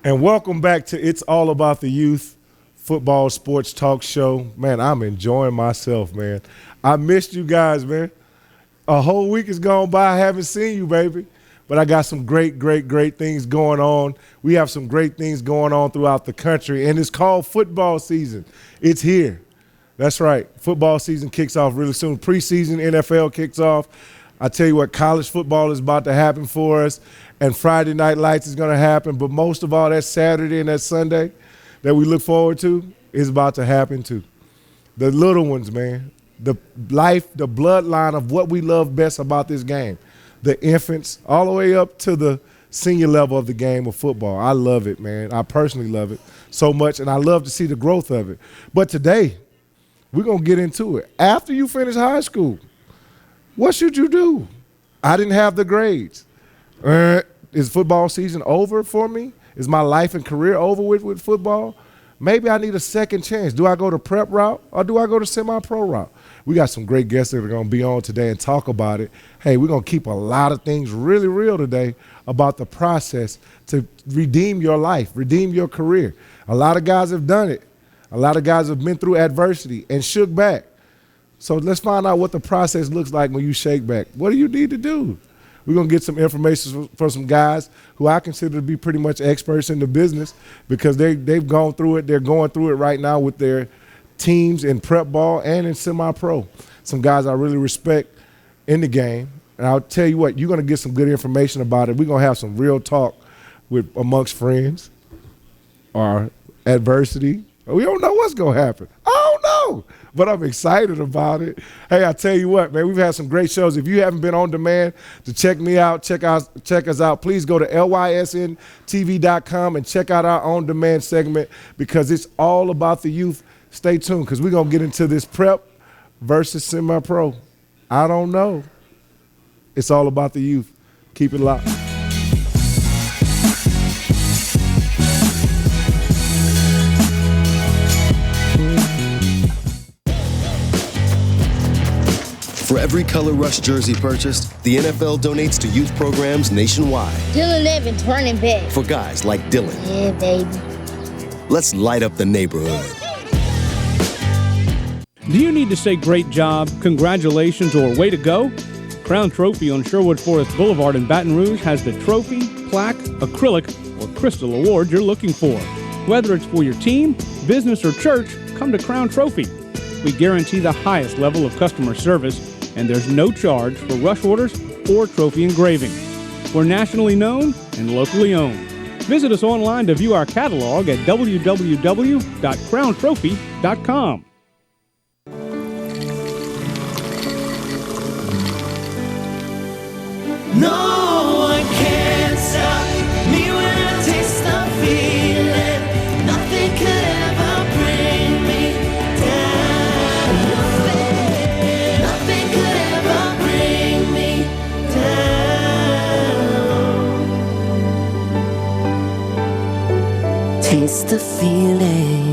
And welcome back to It's All About the Youth Football Sports Talk Show. Man, I'm enjoying myself, man. I missed you guys, man. A whole week has gone by. I haven't seen you, baby. But I got some great things going on. We have some great things going on throughout the country, and it's called football season. It's here. That's right. Football season kicks off really soon. Preseason NFL kicks off. I tell you what, college football is about to happen for us, and Friday Night Lights is going to happen. But most of all, that Saturday and that Sunday that we look forward to is about to happen too. The little ones, man. The life, the bloodline of what we love best about this game. The infants, all the way up to the senior level of the game of football. I love it, man. I personally love it so much, and I love to see the growth of it. But today, we're going to get into it. After you finish high school, what should you do? I didn't have the grades. Is football season over for me? Is my life and career over with football? Maybe I need a second chance. Do I go the prep route or do I go the semi-pro route? We got some great guests that are going to be on today and talk about it. Hey, we're going to keep a lot of things really real today about the process to redeem your life, redeem your career. A lot of guys have done it. A lot of guys have been through adversity and shook back. So let's find out what the process looks like when you shake back. What do you need to do? We're going to get some information from some guys who I consider to be pretty much experts in the business because they've gone through it. They're going through it right now with their teams in prep ball and in semi-pro. Some guys I really respect in the game. And I'll tell you what, you're going to get some good information about it. We're going to have some real talk amongst friends or adversity. We don't know what's going to happen. I don't know, but I'm excited about it. Hey, I tell you what, man, we've had some great shows. If you haven't been on demand to check me out, check us out, please go to lysntv.com and check out our on-demand segment because it's all about the youth. Stay tuned because we're going to get into this prep versus semi-pro. I don't know. It's all about the youth. Keep it locked. For every Color Rush jersey purchased, the NFL donates to youth programs nationwide. Dylan Evans, running back. For guys like Dylan. Yeah, baby. Let's light up the neighborhood. Do you need to say great job, congratulations, or way to go? Crown Trophy on Sherwood Forest Boulevard in Baton Rouge has the trophy, plaque, acrylic, or crystal award you're looking for. Whether it's for your team, business, or church, come to Crown Trophy. We guarantee the highest level of customer service, and there's no charge for rush orders or trophy engraving. We're nationally known and locally owned. Visit us online to view our catalog at www.crowntrophy.com. No one can stop me when I taste the feeling. Nothing could ever bring me down. Nothing could ever bring me down. Taste the feeling.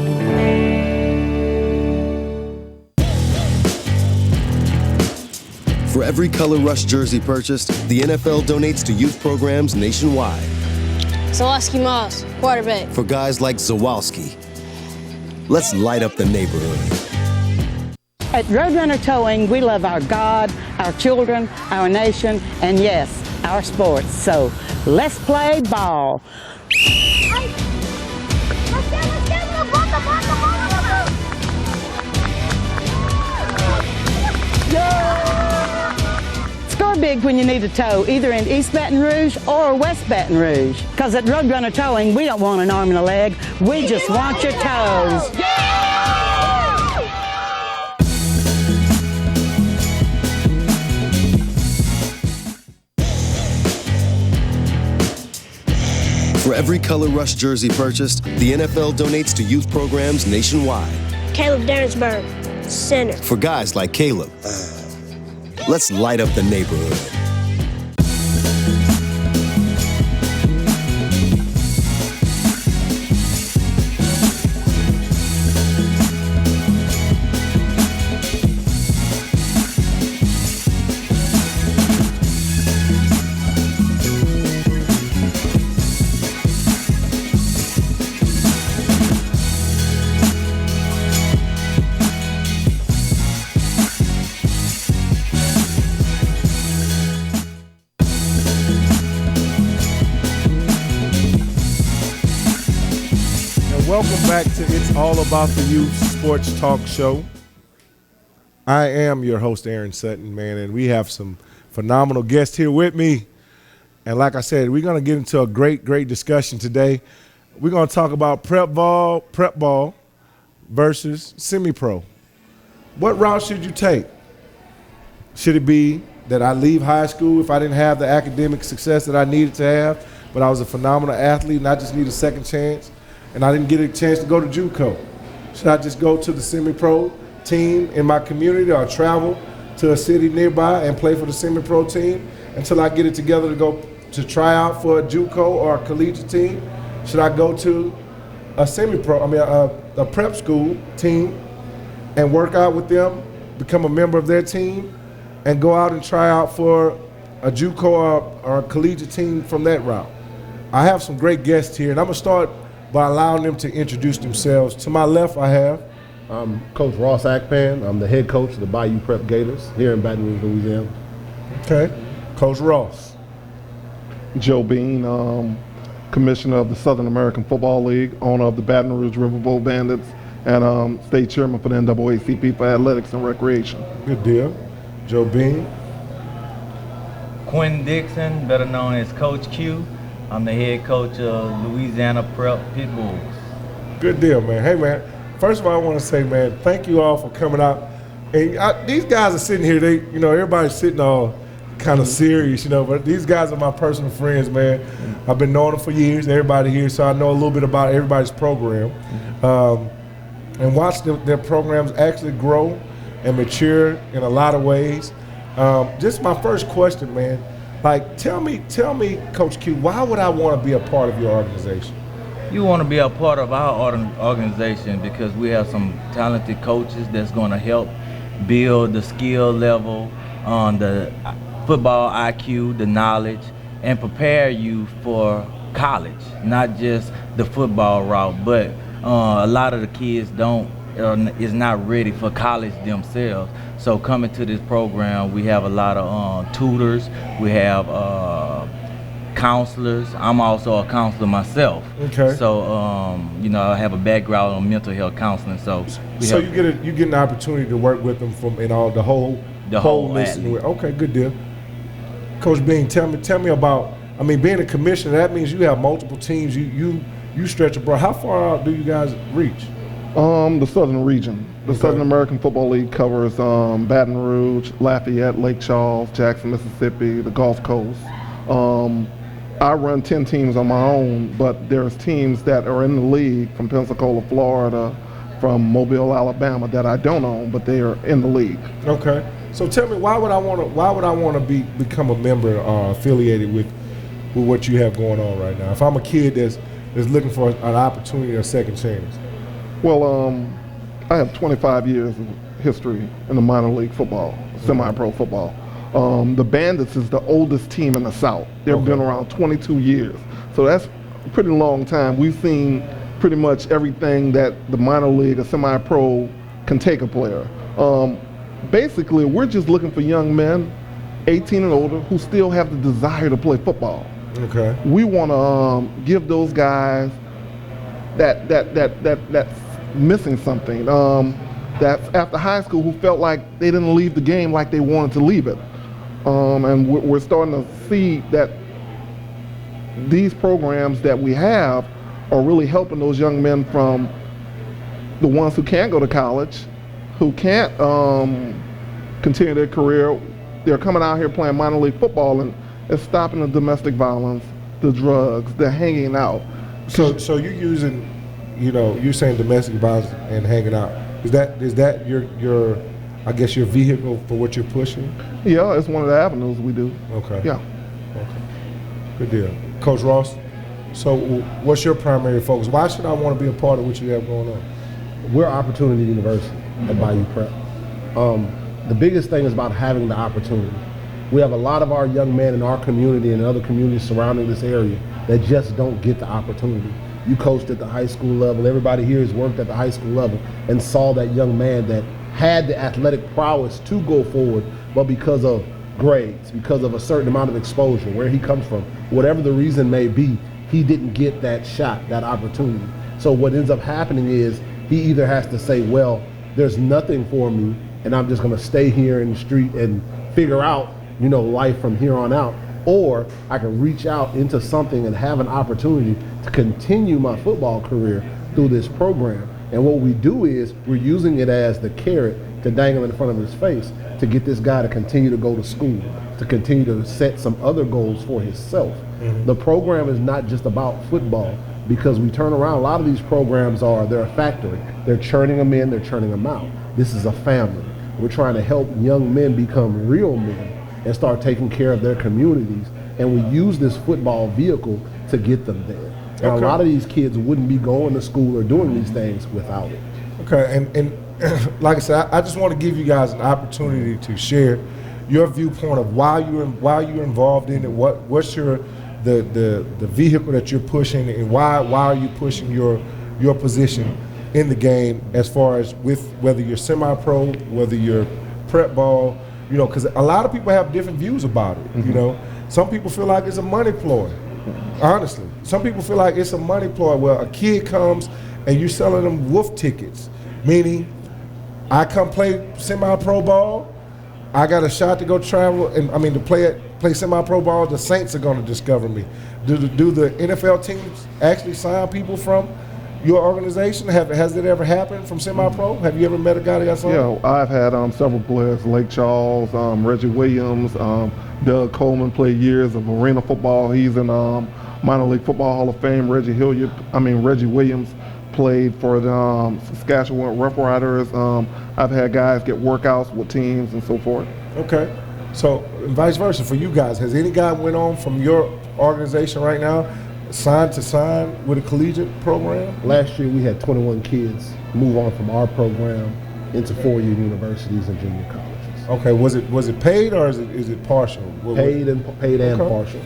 For every Color Rush jersey purchased, the NFL donates to youth programs nationwide. Zawalski Moss, quarterback. For guys like Zawalski. Let's light up the neighborhood. At Roadrunner Towing, we love our God, our children, our nation, and yes, our sports. So let's play ball. Score big when you need a tow, either in East Baton Rouge or West Baton Rouge. Because at Roadrunner Towing, we don't want an arm and a leg. We just want your toes. For every Color Rush jersey purchased, the NFL donates to youth programs nationwide. Caleb Derensburg, center. For guys like Caleb. Let's light up the neighborhood. Welcome back to It's All About the Youth Sports Talk Show. I am your host, Aaron Sutton, man, and we have some phenomenal guests here with me. And like I said, we're going to get into a great discussion today. We're going to talk about prep ball versus semi-pro. What route should you take? Should it be that I leave high school if I didn't have the academic success that I needed to have, but I was a phenomenal athlete and I just need a second chance, and I didn't get a chance to go to JUCO? Should I just go to the semi-pro team in my community or travel to a city nearby and play for the semi-pro team until I get it together to go to try out for a JUCO or a collegiate team? Should I go to a a prep school team and work out with them, become a member of their team, and go out and try out for a JUCO or a collegiate team from that route? I have some great guests here, and I'm going to start by allowing them to introduce themselves. To my left, I have Coach Ross Akpan. I'm the head coach of the Bayou Prep Gators here in Baton Rouge, Louisiana. Okay, Coach Ross. Joe Bean, commissioner of the Southern American Football League, owner of the Baton Rouge Riverboat Bandits, and state chairman for the NAACP for athletics and recreation. Good deal. Joe Bean. Quinn Dixon, better known as Coach Q. I'm the head coach of Louisiana Prep Pit Bulls. Good deal, man. Hey, man, first of all, I want to say, man, thank you all for coming out. And these guys are sitting here, everybody's sitting all kind of serious, but these guys are my personal friends, man. I've been knowing them for years, everybody here, so I know a little bit about everybody's program. And watch their programs actually grow and mature in a lot of ways. Just my first question, man, like tell me, Coach Q, why would I want to be a part of your organization? You want to be a part of our organization because we have some talented coaches that's going to help build the skill level on the football IQ, the knowledge, and prepare you for college, not just the football route, but a lot of the kids is not ready for college themselves. So coming to this program, we have a lot of tutors, we have counselors. I'm also a counselor myself. Okay. So I have a background on mental health counseling. So you get an opportunity to work with them the whole listen. Okay, good deal. Coach Bean, tell me about. I mean, being a commissioner, that means you have multiple teams. You stretch abroad. How far out do you guys reach? The Southern region. The Southern American Football League covers Baton Rouge, Lafayette, Lake Charles, Jackson, Mississippi, the Gulf Coast. I run 10 teams on my own, but there's teams that are in the league from Pensacola, Florida, from Mobile, Alabama that I don't own, but they are in the league. Okay. So tell me, why would I want to become a member or affiliated with what you have going on right now? If I'm a kid that's looking for an opportunity or a second chance. Well, I have 25 years of history in the minor league football, semi-pro football. The Bandits is the oldest team in the South. They've been around 22 years. So that's a pretty long time. We've seen pretty much everything that the minor league or semi-pro can take a player. Basically, we're just looking for young men, 18 and older, who still have the desire to play football. Okay. We want to give those guys that's missing something. That's after high school who felt like they didn't leave the game like they wanted to leave it. And we're starting to see that these programs that we have are really helping those young men, from the ones who can't go to college, who can't continue their career. They're coming out here playing minor league football, and it's stopping the domestic violence, the drugs, the hanging out. So you're using, you're saying domestic violence and hanging out. Is that your I guess your vehicle for what you're pushing? Yeah, it's one of the avenues we do. Okay. Yeah. Okay. Good deal. Coach Ross, so what's your primary focus? Why should I want to be a part of what you have going on? We're Opportunity University at Bayou Prep. The biggest thing is about having the opportunity. We have a lot of our young men in our community and other communities surrounding this area that just don't get the opportunity. You coached at the high school level. Everybody here has worked at the high school level and saw that young man that had the athletic prowess to go forward, but because of grades, because of a certain amount of exposure, where he comes from, whatever the reason may be, he didn't get that shot, that opportunity. So what ends up happening is he either has to say, well, there's nothing for me, and I'm just going to stay here in the street and figure out, life from here on out, or I can reach out into something and have an opportunity to continue my football career through this program. And what we do is we're using it as the carrot to dangle in front of his face to get this guy to continue to go to school, to continue to set some other goals for himself. The program is not just about football, because we turn around, a lot of these programs they're a factory. They're churning them in, they're churning them out. This is a family. We're trying to help young men become real men and start taking care of their communities. And we use this football vehicle to get them there. And a lot of these kids wouldn't be going to school or doing these things without it. Okay, and like I said, I just want to give you guys an opportunity to share your viewpoint of why you're involved in it. What's the vehicle that you're pushing, and why are you pushing your position in the game, as far as with whether you're semi-pro, whether you're prep ball, because a lot of people have different views about it. Some people feel like it's a money ploy. Honestly, some people feel like it's a money ploy where a kid comes and you're selling them wolf tickets, meaning I come play semi-pro ball, I got a shot to go travel, to play semi-pro ball. The Saints are going to discover me. Do the NFL teams actually sign people from your organization? Has it ever happened from semi-pro? Have you ever met a guy that got signed? Yeah, I've had several players, Lake Charles, Reggie Williams, Doug Coleman played years of arena football. He's in minor league football Hall of Fame. Reggie Williams played for the Saskatchewan Rough Riders. I've had guys get workouts with teams and so forth. Okay, so vice versa for you guys. Has any guy went on from your organization right now, signed with a collegiate program? Last year we had 21 kids move on from our program into four-year universities and junior colleges. Okay, was it paid or is it partial? Paid and partial.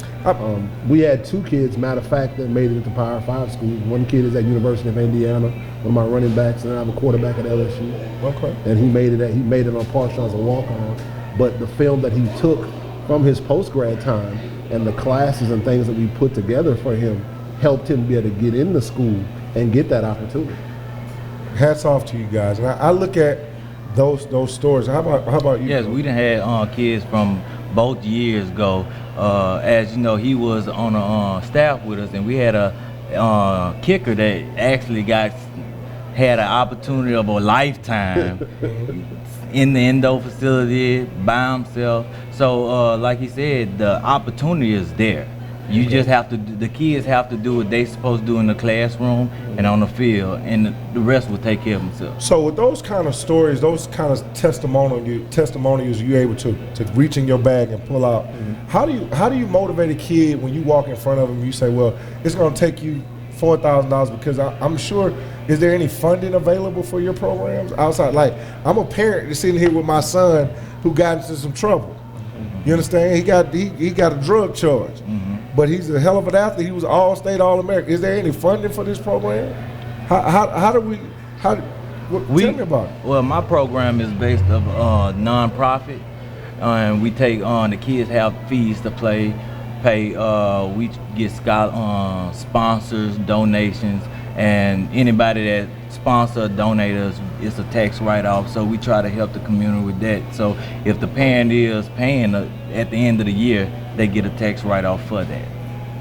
We had two kids, matter of fact, that made it into Power 5 schools. One kid is at University of Indiana, one of my running backs, and I have a quarterback at LSU. Okay. And he made it on partial as a walk-on. But the film that he took from his post-grad time and the classes and things that we put together for him helped him be able to get into school and get that opportunity. Hats off to you guys. And I look at those stories. How about you? Yes, we done had kids from both years go. As you know, he was on a staff with us, and we had a kicker that actually had an opportunity of a lifetime in the Endo facility by himself. So like he said, the opportunity is there. You just have to, the kids have to do what they supposed to do in the classroom and on the field, and the rest will take care of themselves. So with those kind of stories, those kind of testimonials you're able to reach in your bag and pull out, how do you motivate a kid when you walk in front of them, you say, well, it's going to take you $4,000 because I'm sure, is there any funding available for your programs outside? Like, I'm a parent that's sitting here with my son who got into some trouble. You understand? He got a drug charge. But he's a hell of an athlete. He was All-State, All-American. Is there any funding for this program? Tell me about it. Well, my program is based on non-profit, and we take on the kids have fees to pay. We get sponsors, donations, and anybody that sponsor or donate us, it's a tax write-off. So we try to help the community with that. So if the parent is paying at the end of the year, they get a tax write-off for that.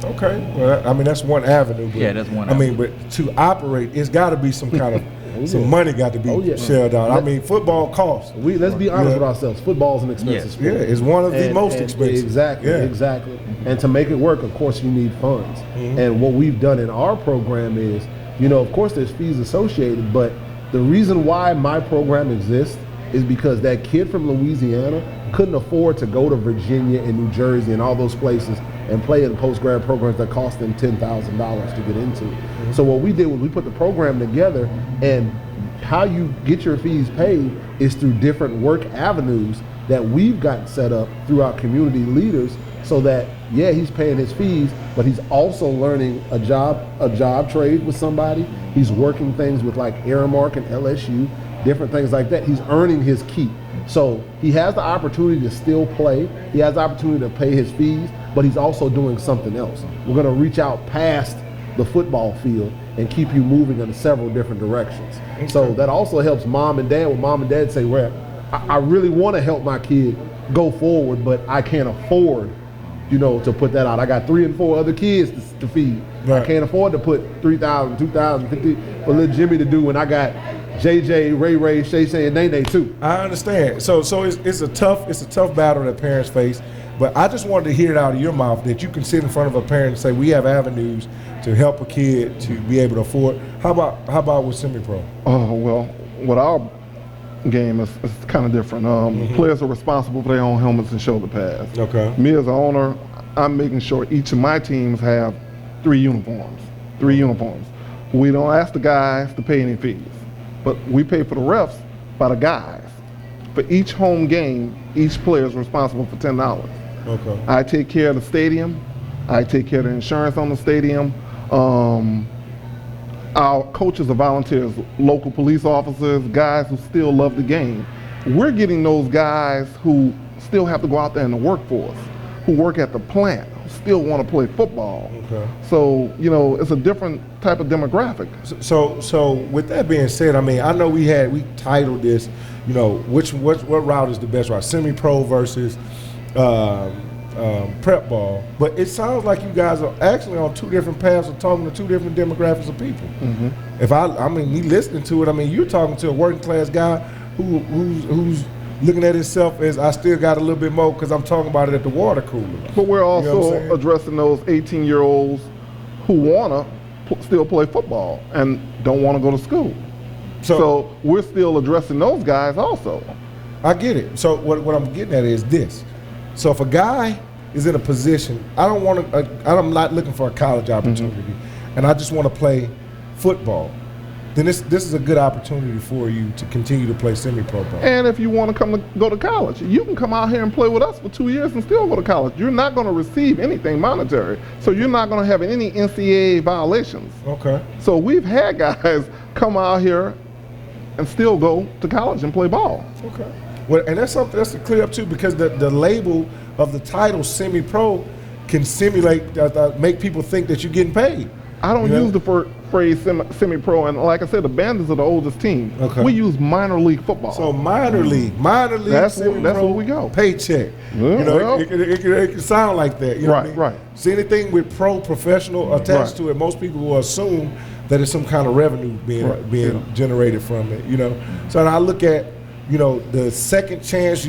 Okay, well, I mean, that's one avenue. But, yeah, that's one avenue. I mean, but to operate, it's got to be some kind of, some money got to be shelled out. I mean, football costs. Let's be honest with ourselves. Football is an expensive sport. Yeah, it's one of the most expensive. Exactly. And to make it work, of course, you need funds. And what we've done in our program is, of course, there's fees associated, but the reason why my program exists is because that kid from Louisiana couldn't afford to go to Virginia and New Jersey and all those places and play in post-grad programs that cost them $10,000 to get into. So what we did was we put the program together, and how you get your fees paid is through different work avenues that we've got set up through our community leaders, so that, yeah, he's paying his fees, but he's also learning a job trade with somebody. He's working things with like Aramark and LSU, different things like that. He's earning his keep. So he has the opportunity to still play. He has the opportunity to pay his fees, but he's also doing something else. We're going to reach out past the football field and keep you moving in several different directions. So that also helps mom and dad when mom and dad say, well, I really want to help my kid go forward, but I can't afford, to put that out. I got 3 and 4 other kids to feed. Right. I can't afford to put $3,000, $2,000, $50 for little Jimmy to do when I got JJ, Ray, Shay, and Nene too. I understand. So it's a tough battle that parents face. But I just wanted to hear it out of your mouth that you can sit in front of a parent and say, we have avenues to help a kid to be able to afford. How about with semi-pro? Well, with our game is kind of different. Players are responsible for their own helmets and shoulder pads. Okay. Me as an owner, I'm making sure each of my teams have 3 uniforms. We don't ask the guys to pay any fees, but we pay for the refs by the guys. For each home game, each player is responsible for $10. Okay. I take care of the stadium. I take care of the insurance on the stadium. Our coaches are volunteers, local police officers, guys who still love the game. We're getting those guys who still have to go out there in the workforce, who work at the plant, who still want to play football. Okay. So, it's a different type of demographic. So with that being said, I mean, I know we titled this, what route is the best route, semi-pro versus prep ball, but it sounds like you guys are actually on 2 different paths of talking to 2 different demographics of people. Mm-hmm. If me listening to it, I mean, you're talking to a working class guy who's looking at himself as I still got a little bit more because I'm talking about it at the water cooler. But we're also addressing those 18-year-olds who want to still play football and don't want to go to school. So we're still addressing those guys also. I get it. So what I'm getting at is this. So if a guy is in a position, I'm not looking for a college opportunity, and I just want to play football, then this is a good opportunity for you to continue to play semi-pro ball. And if you want to go to college, you can come out here and play with us for 2 years and still go to college. You're not going to receive anything monetary, so you're not going to have any NCAA violations. Okay. So we've had guys come out here and still go to college and play ball. Okay. Well, and that's something that's to clear up too, because the label of the title semi-pro can simulate, make people think that you're getting paid. I don't use the phrase semi-pro, and like I said, the Bandits are the oldest team. Okay. We use minor league football. So minor league, that's where we go. Paycheck. It can sound like that. You know what I mean? Right. See, anything with professional attached to it, most people will assume that it's some kind of revenue being generated from it. So I look at the second chance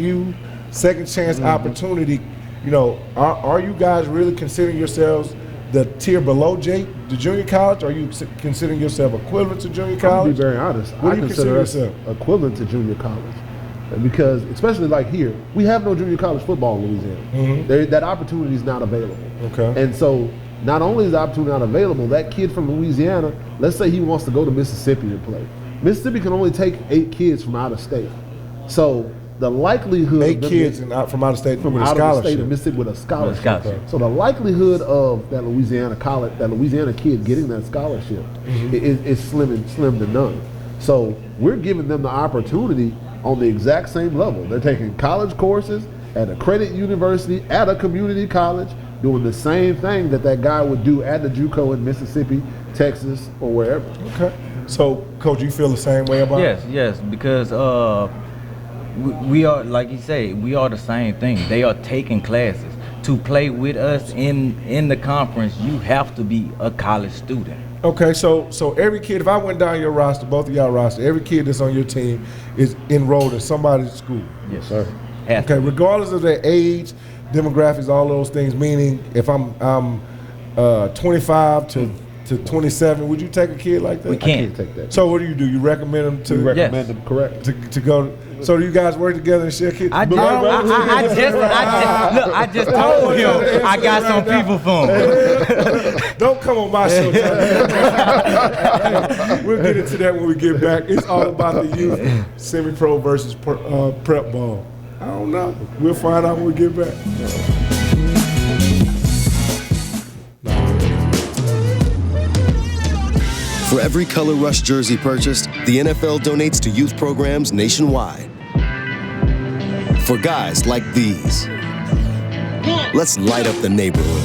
opportunity. Are you guys really considering yourselves the tier below the junior college? Are you considering yourself equivalent to junior college? To be very honest, What do you consider us yourself? equivalent to junior college, because especially like here, we have no junior college football in Louisiana. That opportunity is not available. Okay. And so not only is the opportunity not available, that kid from Louisiana, let's say he wants to go to Mississippi to play. Mississippi can only take 8 kids from out of state. So the likelihood 8 kids from out of state from with a out scholarship. of the state of Mississippi with a scholarship. So the likelihood of that Louisiana kid getting that scholarship is slim to none. So we're giving them the opportunity on the exact same level. They're taking college courses at a credit university, at a community college, doing the same thing that guy would do at the JUCO in Mississippi, Texas, or wherever. Okay. So, Coach, you feel the same way about it? Yes, because we are, like you say, we are the same thing. They are taking classes. To play with us in the conference, you have to be a college student. Okay, so every kid, if I went down your roster, both of y'all roster, every kid that's on your team is enrolled in somebody's school. Yes, sir. Okay, regardless of their age, demographics, all those things, meaning if I'm 25 to 27, would you take a kid like that? We can't. I can't take that. So what do? You recommend them to? We recommend them, correct. To go. So do you guys work together and share kids? I just told him I got some people for him. Don't come on my show. We'll get into that when we get back. It's all about the youth, semi-pro versus prep ball. I don't know. We'll find out when we get back. For every Color Rush jersey purchased, the NFL donates to youth programs nationwide. For guys like these, let's light up the neighborhood.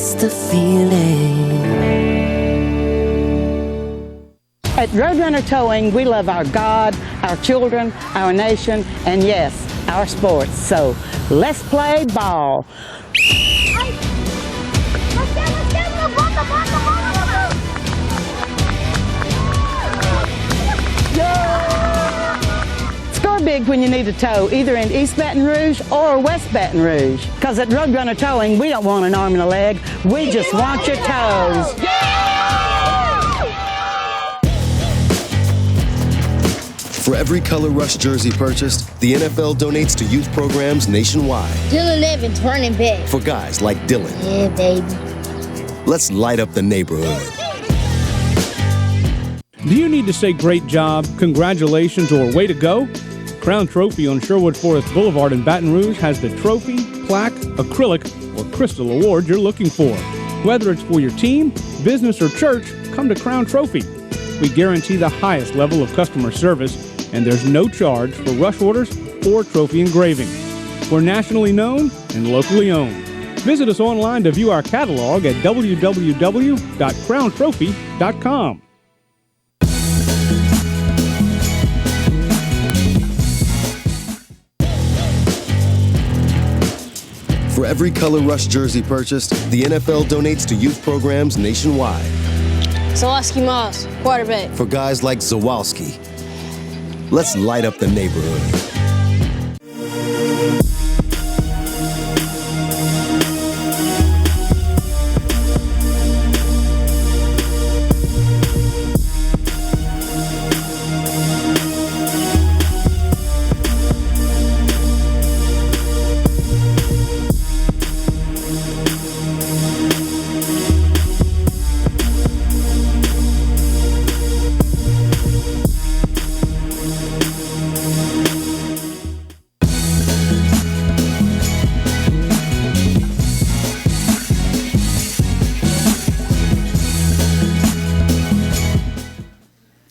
taste the feeling. At Roadrunner Towing, we love our God, our children, our nation, and yes, our sports. So let's play ball. Score big when you need a tow, either in East Baton Rouge or West Baton Rouge. Because at Roadrunner Towing, we don't want an arm and a leg. We just want your toes. For every Color Rush jersey purchased, the NFL donates to youth programs nationwide. Dylan Evans running back. For guys like Dylan. Yeah, baby. Let's light up the neighborhood. Do you need to say great job, congratulations, or way to go? Crown Trophy on Sherwood Forest Boulevard in Baton Rouge has the trophy, plaque, acrylic, or crystal award you're looking for. Whether it's for your team, business, or church, come to Crown Trophy. We guarantee the highest level of customer service, and there's no charge for rush orders or trophy engraving. We're nationally known and locally owned. Visit us online to view our catalog at www.crowntrophy.com. For every Color Rush jersey purchased, the NFL donates to youth programs nationwide. Zalewski Moss, quarterback. For guys like Zawalski. Let's light up the neighborhood.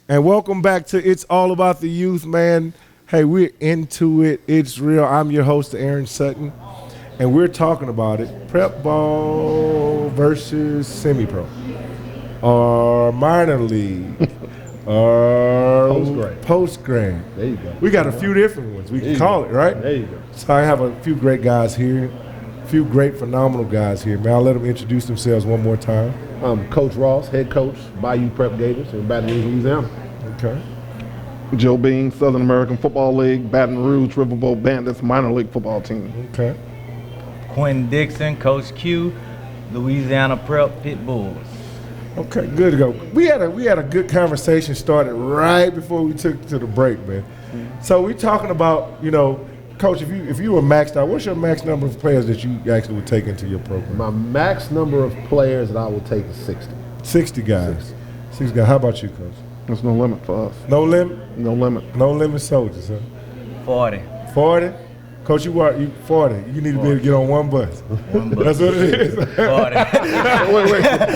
And welcome back to It's All About the Youth, man. Hey, we're into it. It's real. I'm your host, Aaron Sutton, and we're talking about it. Prep ball versus semi-pro, or minor league, or post-grad. There you go. We got a few different ones. We can call it, right? There you go. So I have a few great guys here, a few great, phenomenal guys here. Man, I'll let them introduce themselves one more time. Coach Ross, head coach, Bayou Prep Gators in Baton Rouge, Louisiana. Okay. Joe Bean, Southern American Football League, Baton Rouge Riverboat Bandits minor league football team. Okay. Quentin Dixon, Coach Q, Louisiana Prep Pit Bulls. Okay, good to go. We had a good conversation started right before we took to the break, man. So we talking about, Coach, if you were maxed out, what's your max number of players that you actually would take into your program? My max number of players that I will take is 60. 60 guys. 60 guys. How about you, Coach? There's no limit for us. No limit? No limit. No limit soldiers, huh? 40. 40? Coach, you 40. You need to be able to get on one bus. That's what it is. 40.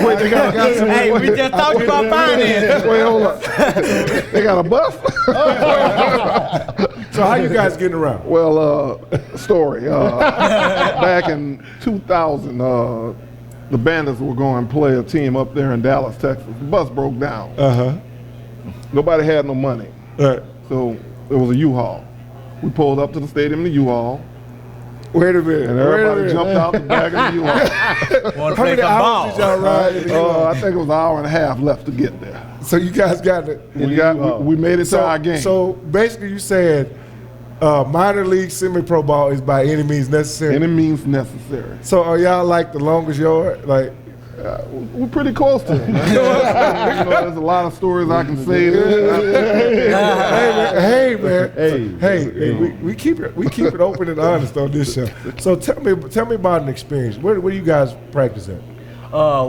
Wait, they got some. Hey, we just talked about finance. Wait, hold up. They got a bus? So how you guys getting around? Well, story. Back in 2000, the Bandits were going to play a team up there in Dallas, Texas. The bus broke down. Uh-huh. Nobody had no money. Right. So it was a U-Haul. We pulled up to the stadium in the U-Haul, Wait a minute. and everybody jumped out the back of the U-Haul. Want to How play many some hours ball. did y'all ride in the U-Haul? I think it was an hour and a half left to get there. So you guys got it. We made it to our game. So basically, you said minor league semi-pro ball is by any means necessary. Any means necessary. So are y'all like the longest yard? Like, We're pretty close to it. There's a lot of stories I can say. hey man, we keep it open and honest on this show. So tell me about an experience. Where do you guys practice at?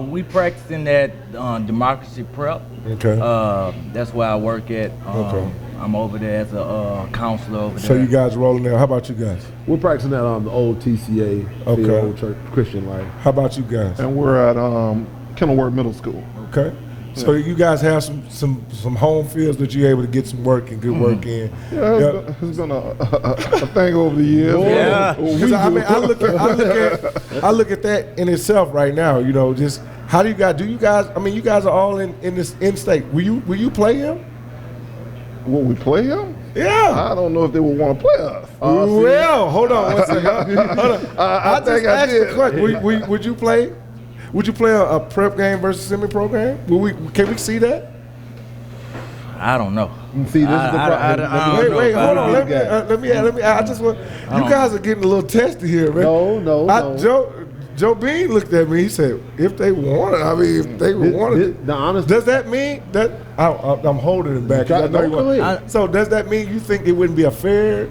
We practicing at Democracy Prep. Okay. That's where I work at. Okay. I'm over there as a counselor over there. So you guys rolling there. How about you guys? We're practicing at the old TCA, Okay. the old church, Christian Life. How about you guys? And we're at Kenilworth Middle School. Okay. So you guys have some home fields that you're able to get some work and good work in. Yeah, it's been a thing over the years. Yeah. Because I mean, I look at that in itself right now. You know, just how do you guys? I mean, you guys are all in this in-state. Will you play him? Will we play him? Yeah. I don't know if they would want to play us. Well, hold on one second. Hold on. I think I did. Would you play? Would you play a prep game versus semi-pro game? Can we see that? I don't know. See, this is the problem. Wait, hold on. Let me. I just want. You guys are getting a little testy here, man. No. Joe Bean looked at me. He said, "If they want it, I mean, if they wanted it." Does that mean that I'm holding it back? So does that mean you think it wouldn't be a fair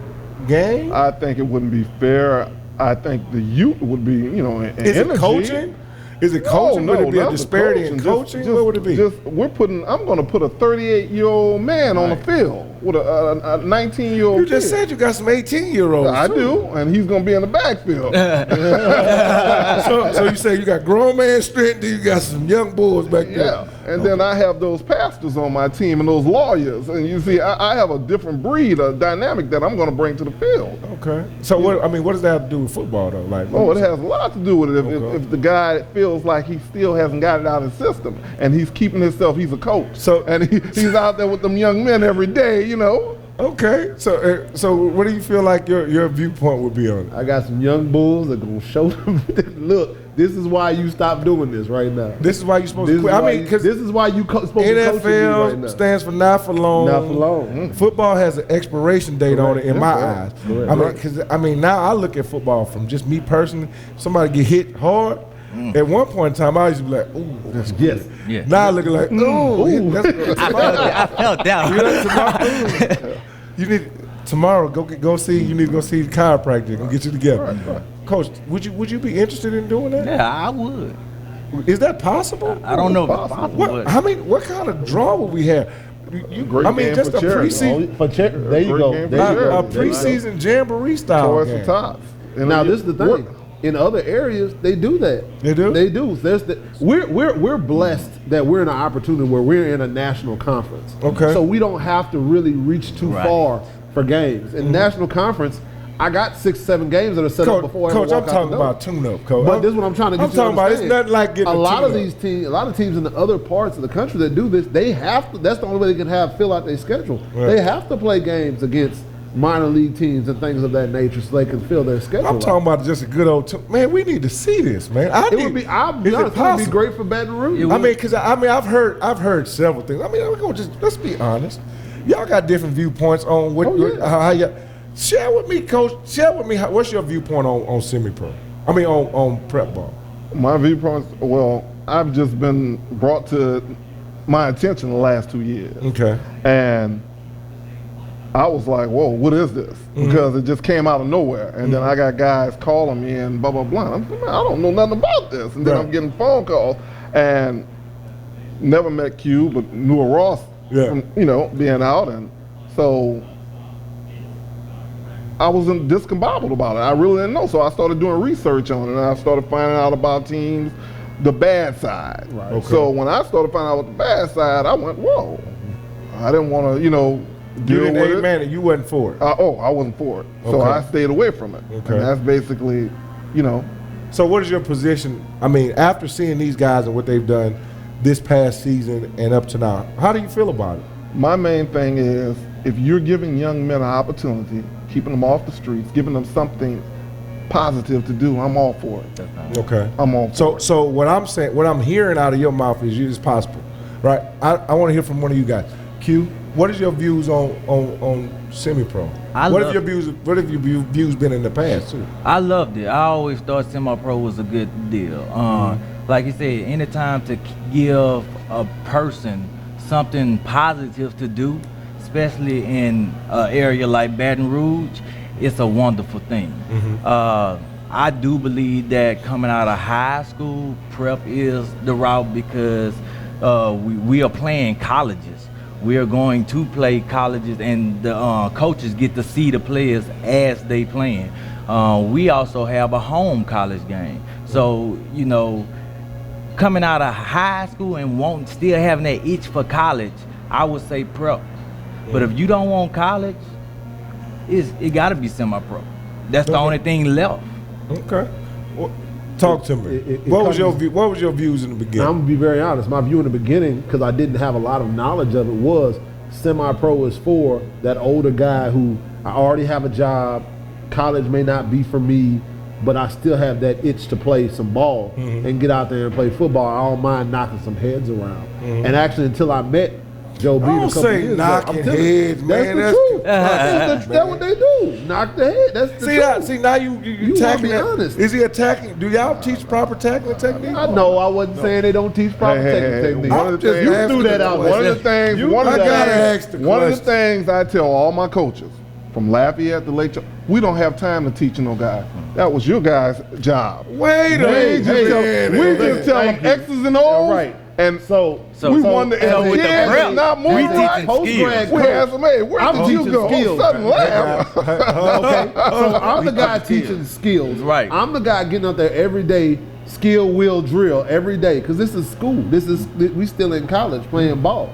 game? I think it wouldn't be fair. I think the youth would be, Is it coaching? Is it coaching? Would it be a disparity in coaching? What would it be? I'm going to put a 38-year-old man on the field with a 19-year-old. You just said you got some 18-year-olds. I do, and he's going to be in the backfield. So you say you got grown man strength, then you got some young boys back there. Yeah, and then I have those pastors on my team and those lawyers, and you see, I have a different breed, a dynamic that I'm going to bring to the field. Okay. So what does that have to do with football though? It has a lot to do with it. If the guy feels like he still hasn't got it out of his system, and he's keeping himself, he's a coach. And he's out there with them young men every day, Okay, so what do you feel like your viewpoint would be on it? I got some young bulls that gonna show them. Look, this is why you stop doing this right now. This is why you're supposed to quit. I mean, because this is why you supposed to coach NFL right now. stands for not for long. Not for long. Football has an expiration date on it in my eyes. Correct. I mean, because now I look at football from just me personally. Somebody get hit hard. At one point in time, I used to be like, "Ooh, that's good." Yeah. Now I look like, "Ooh, that's I felt that. You need tomorrow. Go see. You need to go see the chiropractor and get you together." Right. Coach, would you be interested in doing that? Yeah, I would. Is that possible? I don't know if it's possible. What kind of draw would we have? Great game just for a preseason. There you go. A preseason jamboree style Towards game. the top. Now this is the thing. In other areas, they do that. They do. They do. We're blessed that we're in an opportunity where we're in a national conference. Okay. So we don't have to really reach too far for games. In national conference, I got 6-7 games that are set up before. Coach, I'm talking about tune-up, Coach. But this is what I'm trying to get you to talking about. It's understand. nothing like getting a lot of teams in the other parts of the country that do this, they have to. That's the only way they can fill out their schedule. Right. They have to play games against minor league teams and things of that nature so they can fill their schedule. I'm talking about just a good old man. We need to see this, man. It would be great for Baton Rouge. I mean, because I've heard several things. I mean, let's be honest. Y'all got different viewpoints on how you share with me, Coach. Share with me what's your viewpoint on semi-pro? I mean, on prep ball. My viewpoints. Well, I've just been brought to my attention the last 2 years. Okay. And I was like, whoa, what is this? Because it just came out of nowhere. And then I got guys calling me and blah, blah, blah. I'm like, man, I don't know nothing about this. And then I'm getting phone calls and never met Q, but knew Ross from, being out. And so I was discombobulated about it. I really didn't know. So I started doing research on it and I started finding out about teams, the bad side. Right. Okay. So when I started finding out about the bad side, I went, whoa. I didn't want to, You didn't amen it. You wasn't for it. I wasn't for it. So I stayed away from it. Okay. And that's basically, So what is your position? I mean, after seeing these guys and what they've done this past season and up to now, how do you feel about it? My main thing is if you're giving young men an opportunity, keeping them off the streets, giving them something positive to do, I'm all for it. Okay. I'm all for it. So what I'm saying, what I'm hearing out of your mouth is it's possible, right? I want to hear from one of you guys. Q, what is your views on semi-pro? What have your views been in the past too? I loved it. I always thought semi-pro was a good deal. Like you said, anytime to give a person something positive to do, especially in an area like Baton Rouge, it's a wonderful thing. I do believe that coming out of high school, prep is the route because we are playing colleges. We are going to play colleges, and the coaches get to see the players as they playing. We also have a home college game. So, coming out of high school and still having that itch for college, I would say prep. But if you don't want college, it got to be semi-pro. That's the only thing left. Okay. Well, talk to me. What was your views in the beginning? I'm gonna be very honest. My view in the beginning, because I didn't have a lot of knowledge of it, was semi-pro is for that older guy who I already have a job. College may not be for me, but I still have that itch to play some ball and get out there and play football. I don't mind knocking some heads around. And actually, until I met Joe Bean a couple years ago, knocking heads, man. That's the truth. That's what they do. Knock the head. That's the truth. See, now you tackling be that. honest. Is he attacking? Do y'all teach proper tackling technique? I know I wasn't saying they don't teach proper technique. One of the things, You threw that out. One of the things, one of the things I tell all my coaches, from Lafayette to Lake Charles, we don't have time to teach no guy. That was your guy's job. Wait a minute. We just tell them X's and O's. All right. And so we won the with the prep, not moving right. Post-grad We had some, hey, where did you go? skills. Sudden laugh. Okay, so I'm the guy teaching skills. Right. I'm the guy getting out there every day, skill wheel drill every day, because this is school. We still in college playing ball.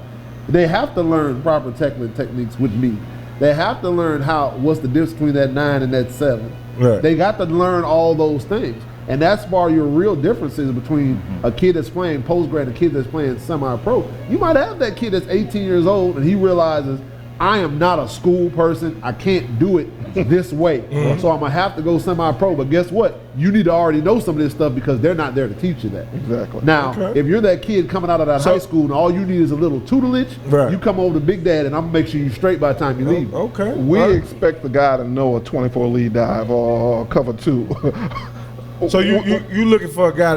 They have to learn proper techniques with me. They have to learn what's the difference between that 9 and that 7. Right. They got to learn all those things. And that's where your real differences between a kid that's playing post-grad and a kid that's playing semi-pro. You might have that kid that's 18 years old and he realizes, I am not a school person. I can't do it this way. So I'm going to have to go semi-pro. But guess what? You need to already know some of this stuff because they're not there to teach you that. Exactly. Now, if you're that kid coming out of that high school and all you need is a little tutelage, you come over to Big Dad and I'm going to make sure you're straight by the time you leave. Okay. We expect the guy to know a 24 lead dive or cover 2. So you looking for a guy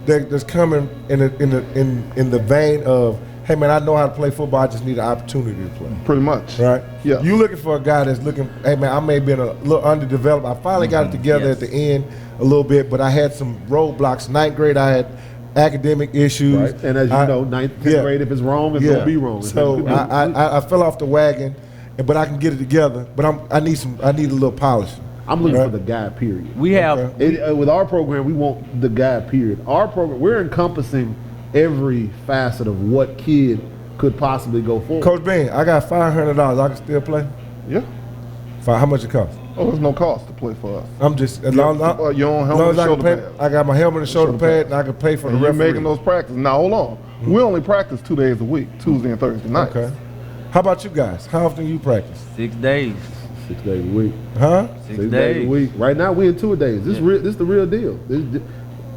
that's coming in the vein of, hey man, I know how to play football. I just need an opportunity to play. Pretty much. Right. Yeah. You looking for a guy that's looking, hey man, I may have been a little underdeveloped. I finally got it together at the end a little bit, but I had some roadblocks. 9th grade, I had academic issues. Right. And as you know, 9th, 10th grade, if it's wrong, it's going to be wrong. So I fell off the wagon, but I can get it together. But I need a little polishing. I'm looking for the guy, period. We have with our program, we want the guy, period. Our program, we're encompassing every facet of what kid could possibly go forward. Coach Bean, I got $500. I can still play? Yeah. How much it cost? Oh, there's no cost to play for us. I'm just your own helmet and shoulder pad. I got my helmet and shoulder pad, and I can pay for the referee. You're making those practices. Now, hold on. We only practice 2 days a week, Tuesday and Thursday nights. Okay. How about you guys? How often you practice? 6 days. 6 days a week. Huh? 6 days a week. Right now, we're in 2 days. This is the real deal.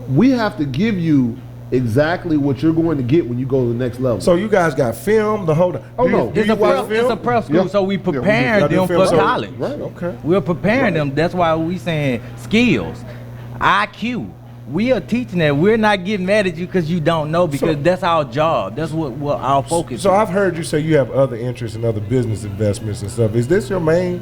We have to give you exactly what you're going to get when you go to the next level. So you guys got film the whole time? Oh, no. It's a prep school, so we prepare them for college. Right, okay. We're preparing them. That's why we saying skills, IQ. We are teaching that. We're not getting mad at you because you don't know, because that's our job. That's what our focus is. So I've heard you say you have other interests and other business investments and stuff. Is this your main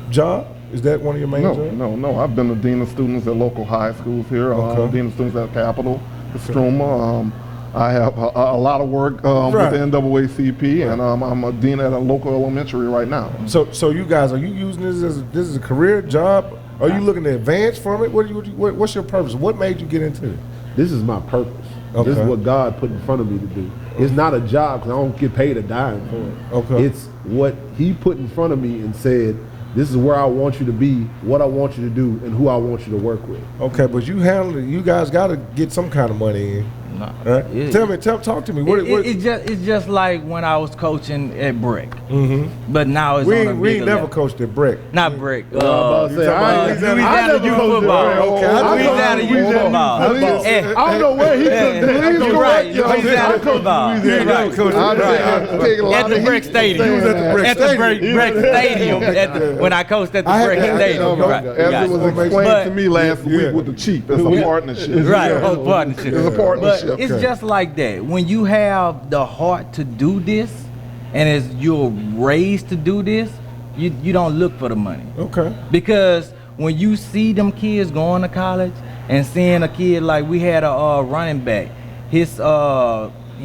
job? Is that one of your main jobs? No. I've been the dean of students at local high schools here. Dean of students at Capital, Struma. I have a lot of work with the NAACP, and I'm a dean at a local elementary right now. So you guys, are you using this as a career job? Are you looking to advance from it? What's your purpose? What made you get into it? This is my purpose. Okay. This is what God put in front of me to do. It's not a job because I don't get paid a dime for it. Okay. It's what He put in front of me and said, this is where I want you to be, what I want you to do, and who I want you to work with. Okay, but you handle it. You guys got to get some kind of money in. Nah, right? Talk to me. It's just like when I was coaching at Brick. But now it's on a we bigger never level. coached at Brick. Not Brick. Louisiana Youth Football. Louisiana Youth Football. I don't know where he Please correct you. Louisiana Football. At the Brick Stadium. At the Brick Stadium. When I coached at the Brick Stadium. As it was explained to me last week with the chief, it's a partnership. Right, partnership. It's a partnership. But it's just like that. When you have the heart to do this, and as you're raised to do this, you don't look for the money. Okay. Because when you see them kids going to college and seeing a kid like we had a running back, he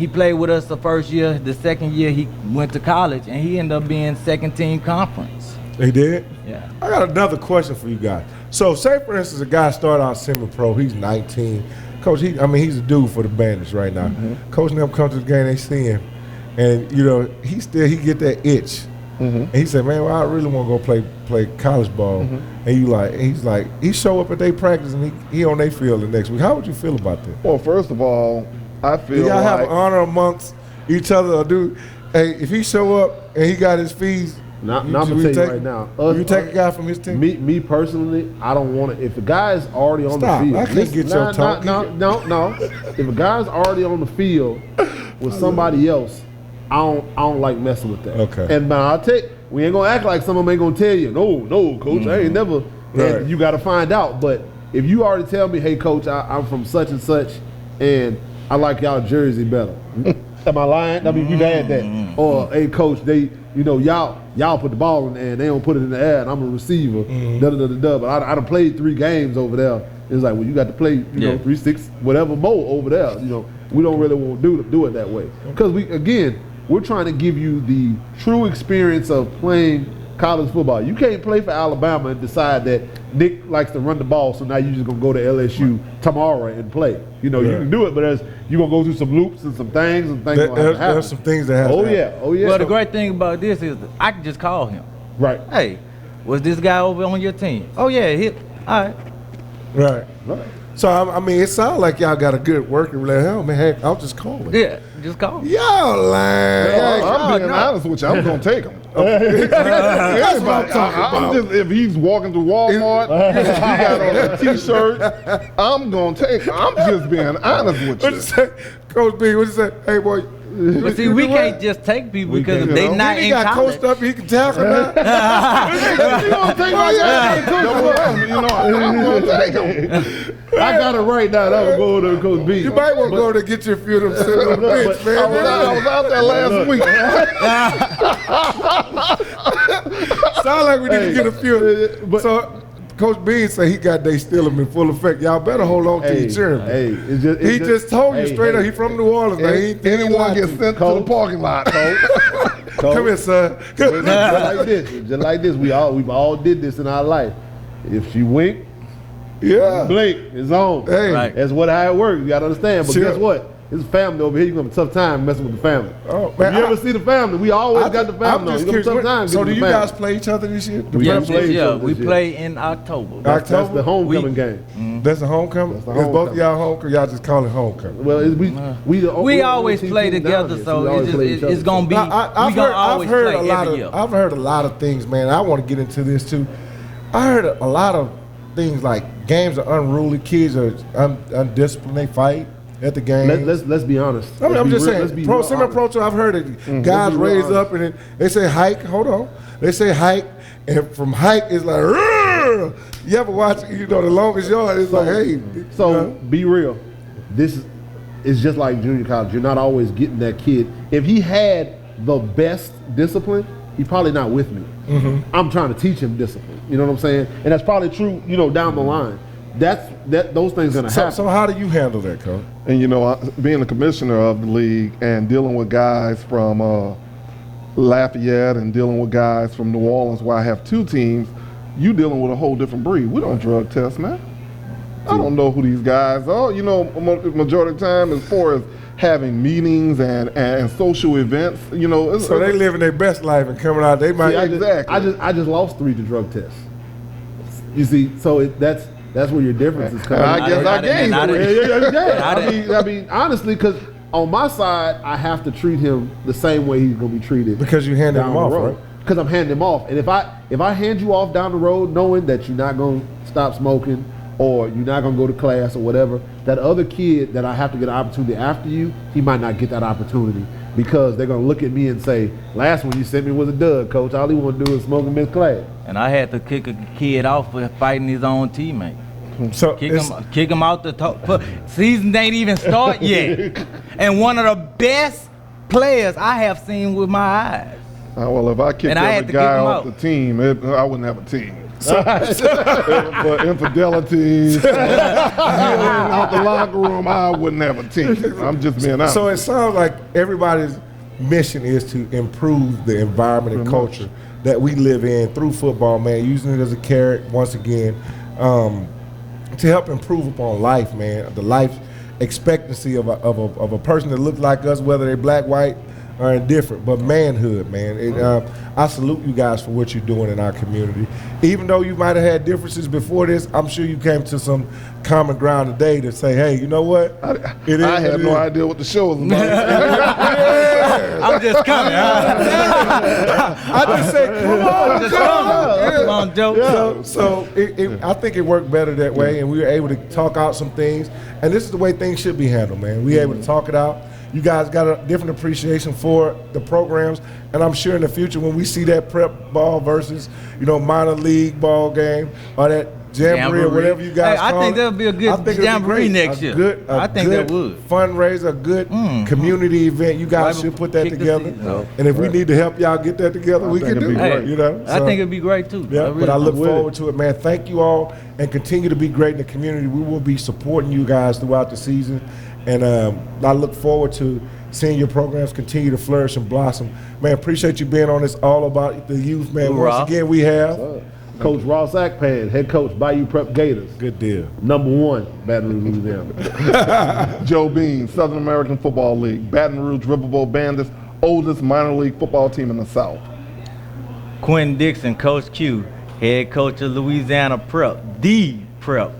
played with us the first year. The second year he went to college and he ended up being second team conference. He did? Yeah. I got another question for you guys. So say for instance a guy started out semi-pro, he's 19. Coach, he's a dude for the Bandits right now. Coach and them come to the game, they see him, and he get that itch. And he said, man, well, I really want to go play college ball. And he show up at their practice and he on their field the next week. How would you feel about that? Well, first of all, I feel Do y'all like have an honor amongst each other, or do? Hey, if he show up and he got his fees, I'm gonna tell you right now. You take a guy from his team. Me personally, I don't want to. If a guy is already on Stop. the field, I can't get your talk. No. If a guy's already on the field with somebody else, I don't like messing with that. Okay. And I'll tell you, we ain't gonna act like some of them ain't gonna tell you. No, coach, I ain't never. Right. And you got to find out. But if you already tell me, hey, coach, I'm from such and such, and I like y'all jersey better. Am I lying? I mean, you've had that. Or, hey, coach, y'all put the ball in the air and they don't put it in the air, and I'm a receiver. But I done played 3 games over there. It's like, well, you got to play, 3, 6, whatever more over there. We don't really want to do it that way. Because we're trying to give you the true experience of playing college football. You can't play for Alabama and decide that Nick likes to run the ball, so now you're just gonna go to LSU tomorrow and play. You can do it, but you're gonna go through some loops and some things gonna have to happen. There's some things that happen. Oh yeah. Well, the great thing about this is I can just call him. Right. Hey, was this guy over on your team? Oh yeah, all right. Right. So it sounds like y'all got a good working relationship. Man, heck, I'll just call him. Yeah, just call him. Y'all lying. I'm being honest with you. I'm gonna take him. That's what I'm talking about. If he's walking to Walmart, he got on a T-shirt, I'm gonna take him. I'm just being honest with What you. you say, Coach B? What you say? Hey, boy. But see, we can't just take people because if they not He in got college. coached up. He can tackle now. You don't take my guy. I'm gonna take him. I got it right now. That was going to Coach B. You might want to go over there and get your few of them sitting on the bench, man. I was out there last week. Sound like we need to get a few. So, Coach Bean said he got they stealing in full effect. Y'all better hold on to your chairman. Hey, He just told you straight up. He from New Orleans. Man. He ain't Anyone gets sent to the parking lot. Come here, son. Just like this. We've all did this in our life. If she wink, blink, it's on. Hey. Right. That's how it works. You gotta understand. But guess what? It's family over here. You're gonna have a tough time messing with the family. Oh, If man, you ever see the family, we always got the I'm family. just You're gonna have a curious. tough time So, do getting you the guys family. play each other this year? We play in October. That's the homecoming game. That's the homecoming? That's the Is both homecoming. of y'all homecoming? Y'all just call it homecoming? Well, We always play together, so it's gonna be. I've heard a lot of things, man. I want to get into this too. I heard a lot of things like games are unruly, kids are undisciplined, they fight at the game. Let's be honest. I'm just saying, semi pro, I've heard it. Guys raise up and then they say hike. Hold on, they say hike, and from hike it's like, "Rrr!" You ever watch? The longest yard. It's like, hey. So be real. This is just like junior college. You're not always getting that kid. If he had the best discipline, he's probably not with me. I'm trying to teach him discipline. You know what I'm saying? And that's probably true. Down the line. Those things gonna happen. So how do you handle that, Coach? And being the commissioner of the league and dealing with guys from Lafayette and dealing with guys from New Orleans, where I have 2 teams, you dealing with a whole different breed. We don't drug test, man. I don't know who these guys are. Majority of the time, as far as having meetings and social events, So they living their best life and coming out. They might exactly. I just lost 3 to drug tests. You see, so that's where your difference is coming. I guess I gained. I mean, honestly, because on my side, I have to treat him the same way he's going to be treated. Because you handed him off, right? Because I'm handing him off, and if I hand you off down the road, knowing that you're not going to stop smoking or you're not going to go to class or whatever, that other kid that I have to get an opportunity after you, he might not get that opportunity because they're going to look at me and say, last one you sent me was a dud, coach. All he want to do is smoke and miss class. And I had to kick a kid off for fighting his own teammate. So kick him out the top. Season ain't even start yet. And one of the best players I have seen with my eyes. Well, if I kicked every guy off the team, I wouldn't have a team. For infidelity, out the locker room, I wouldn't have a team. I'm just being honest. So it sounds like everybody's mission is to improve the environment and culture that we live in through football, man, using it as a carrot once again to help improve upon life, man, the life expectancy of a person that looks like us, whether they're black, white, or indifferent, but manhood, man. I salute you guys for what you're doing in our community. Even though you might have had differences before this, I'm sure you came to some common ground today to say, hey, you know what? I had no idea what the show was about. I'm just coming. I just said, come on, Joe. Yeah. So I think it worked better that way, and we were able to talk out some things. And this is the way things should be handled, man. We were able to talk it out. You guys got a different appreciation for the programs, and I'm sure in the future when we see that prep ball versus, minor league ball game or that jamboree or whatever you guys call it. I think that would be a good jamboree next year. I think that would. Fundraiser, a good community event. You guys should put that together. And if we need to help y'all get that together, we can do it. I think it'd be great too. Yeah, but I look forward to it, man. Thank you all, and continue to be great in the community. We will be supporting you guys throughout the season. And I look forward to seeing your programs continue to flourish and blossom. Man, appreciate you being on this All About the Youth, man. Once again, we have Coach Ross Akpan, head coach, Bayou Prep Gators. Good deal. #1, Baton Rouge, Louisiana. Joe Bean, Southern American Football League, Baton Rouge Riverboat Bandits, oldest minor league football team in the South. Quentin Dixon, Coach Q, head coach of Louisiana Prep, the Prep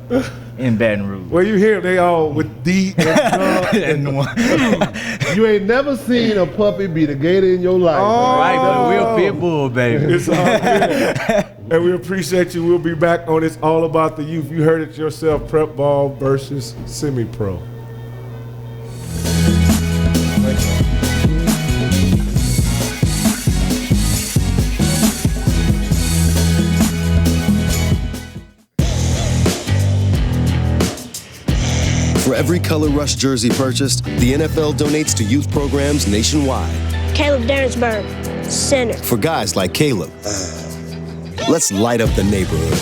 in Baton Rouge. Well, you hear they all with D and You ain't never seen a puppy beat a gator in your life. Oh, right, but we're pit bull, baby. It's all good. And we appreciate you. We'll be back on It's All About the Youth. You heard it yourself, prep ball versus semi-pro. For every Color Rush jersey purchased, the NFL donates to youth programs nationwide. Caleb Derensburg, center. For guys like Caleb, let's light up the neighborhood.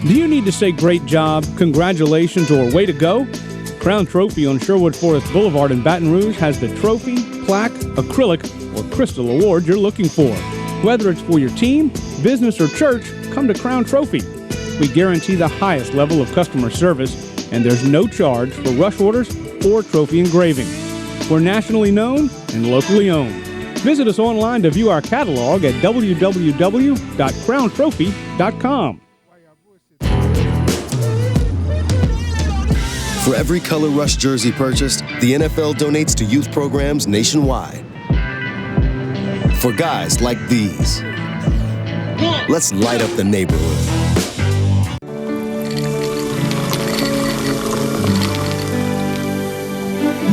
Do you need to say great job, congratulations, or way to go? Crown Trophy on Sherwood Forest Boulevard in Baton Rouge has the trophy, plaque, acrylic, or crystal award you're looking for. Whether it's for your team, business, or church, come to Crown Trophy. We guarantee the highest level of customer service, and there's no charge for rush orders or trophy engraving. We're nationally known and locally owned. Visit us online to view our catalog at www.crowntrophy.com. For every Color Rush jersey purchased, the NFL donates to youth programs nationwide. For guys like these, let's light up the neighborhood.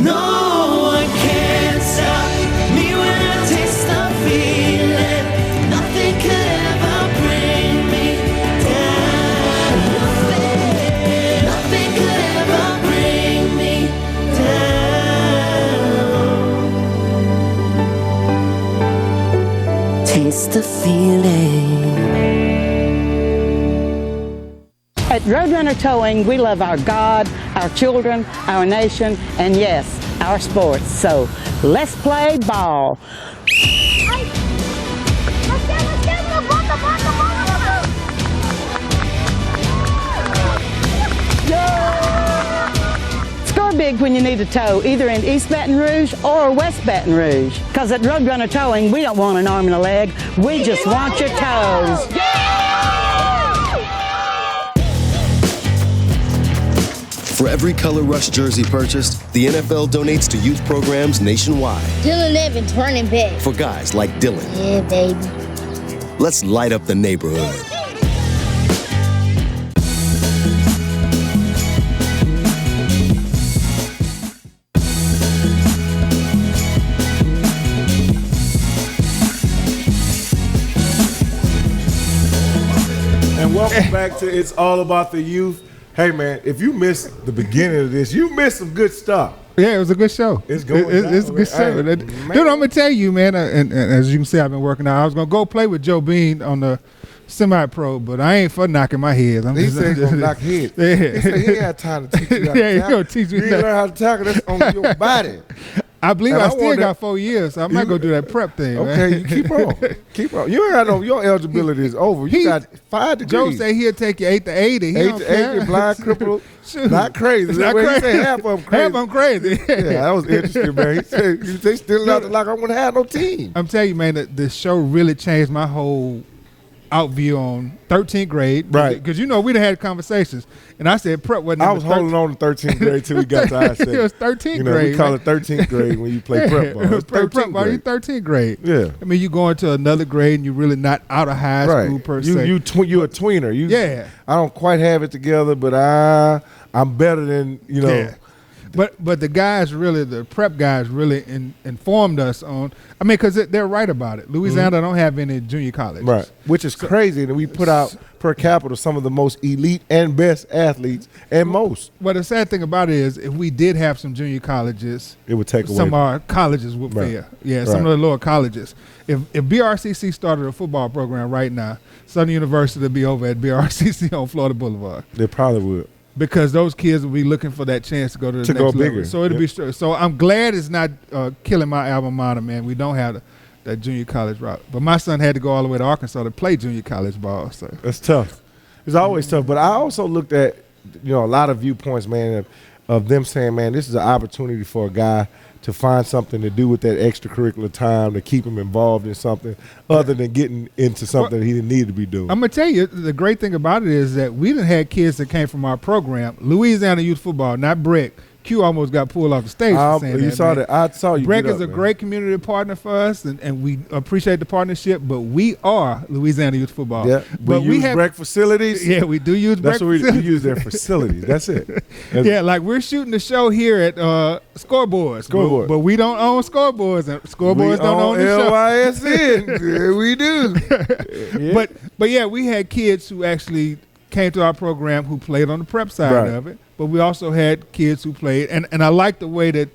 No one can stop me when I taste the feeling. Nothing could ever bring me down. Nothing could ever bring me down. Taste the feeling. At Roadrunner Towing, we love our God, our children, our nation, and yes, our sports. So let's play ball. Score big when you need a tow, either in East Baton Rouge or West Baton Rouge. Because at Roadrunner Towing, we don't want an arm and a leg. We just want your toes. For every Color Rush jersey purchased, the NFL donates to youth programs nationwide. Dylan Evans, running back. For guys like Dylan, Yeah, baby. let's light up the neighborhood. And welcome back to It's All About the Youth. Hey, man, if you missed the beginning of this, you missed some good stuff. Yeah, it was a good show. It's going It's a down, good show. man. Dude, Hey, I'm gonna tell you, man. And as you can see, I've been working out. I was gonna go play with Joe Bean on the semi-pro, but I ain't for knocking my head. He said he's gonna knock heads. Yeah. He said he ain't got time to teach you how to Yeah, he tackle. gonna teach me You ain't that. learn how to tackle. That's on your body. I believe And I I still want got that- 4 years, so I might go do that prep thing. Okay, man. you keep on. Keep on. You ain't got no, your eligibility is over. You got 5 degrees. Joe say he'll take you 8 to 80. He 8 don't to care. 80, blind, crippled. Shoot. Not crazy. It's not Well, he crazy. said half of them crazy. Half of them crazy. Yeah, that was interesting, man. He said they still out like I'm gonna have no team. I'm telling you, man, that the show really changed my whole outview on 13th grade. Right. Because, you know, we done had conversations. And I said prep wasn't I in was the holding on to 13th grade till we got to I It was 13th You know, grade. we call man. it 13th grade when you play prep ball. It's Play 13th prep ball, you grade. 13th grade. Yeah. I mean, you going to another grade and you're really not out of high school Right. per You se. you a tweener. You Yeah. I don't quite have it together, but I'm better than, you know. Yeah. But the guys really, the prep guys really informed us on, I mean, because they're right about it. Louisiana don't have any junior colleges. Right. Which is crazy that we put out per capita some of the most elite and best athletes and most. Well, the sad thing about it is if we did have some junior colleges, It would take away. some of our colleges would Right. fail. Yeah, some Right. of the lower colleges. If BRCC started a football program right now, Southern University would be over at BRCC on Florida Boulevard. They probably would. Because those kids will be looking for that chance to go to the To next go level. bigger. So it'll Yep. be straight. So I'm glad it's not killing my alma mater, man. We don't have that junior college route. But my son had to go all the way to Arkansas to play junior college ball. So That's tough. It's always tough. But I also looked at, a lot of viewpoints, man, of them saying, man, this is an opportunity for a guy to find something to do with that extracurricular time to keep him involved in something other than getting into something that he didn't need to be doing. I'm gonna tell you, the great thing about it is that we done had kids that came from our program, Louisiana Youth Football, not Breck. Q almost got pulled off the stage for saying you that, saw man. that. I saw you. Breck get is up, a man. great community partner for us, and we appreciate the partnership. But we are Louisiana Youth Football. Yeah, but we use Breck facilities. Yeah, we do use That's Breck what we facilities. use their facilities. That's it. That's- Yeah, like we're shooting the show here at Scoreboards. Scoreboard. But we don't own Scoreboards, and Scoreboards don't own the show. LYSN. Yeah, we do. Yeah. But yeah, we had kids who actually came to our program who played on the prep side Right. of it. But we also had kids who played, and I like the way that